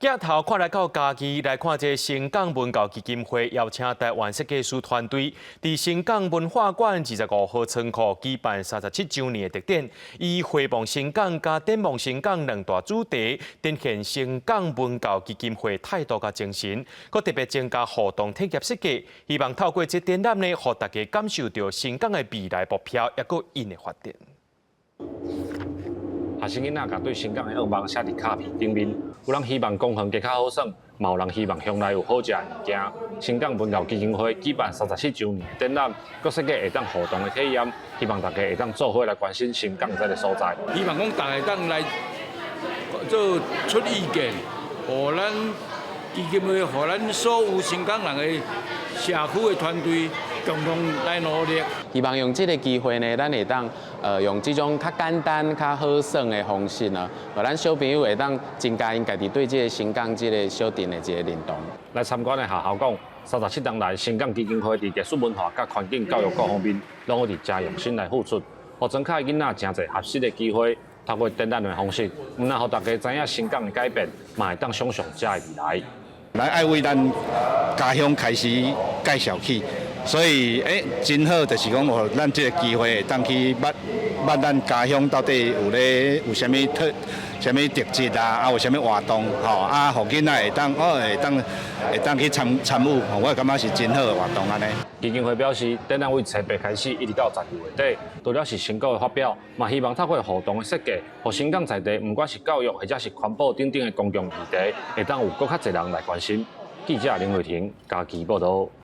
镜头看来到家己来看这新港文教基金会邀请台湾设计师团队，伫新港文化馆25号仓库举办37周年的特典，以回望新港加展望新港两大主题，展现新港文教基金会态度甲精神，佮特别增加互动体验设计，希望透过这展览呢，互大家感受到新港的未来目标，也佮因的发展。学生囡仔甲对新港的愿望写伫卡片顶面，有人希望公园加较好耍，嘛有人希望乡内有好食的物件。新港文教基金会举办37周年展览，佮设计会当互动的体验，希望大家会当做伙来关心新港这个所在。希望讲大家当来做出意见，互咱基金会，互咱所有新港人的社区的团队共同来努力。希望用这个机会呢，咱会当用这种较简单、较好耍的方式呢，互咱小朋友会当增加因家己对这个新港这个小镇的这个认同。来参观的学校讲，37年来，新港基金会伫艺术文化甲环境教育各方面，拢有伫真用心来付出，互庄卡囡仔真侪合适的机会，透过展览的方式，唔但互大家知影新港的改变，嘛会当想象这个未来。来爱为咱家乡开始介绍起，所以真好，就是讲有咱这个机会，当去捌咱家乡到底有啥物特质啊，有啥物活动，互囡仔会当去参与，我感觉是真好的活动安尼。基金会表示，展览为7月开始，一直到10月底，除了是成果的发表，嘛希望透过互动的设计，互新港在地，不管是教育或者是环保等等的公共议题，会当有更较侪人来关心。记者林伟霆，家己报道。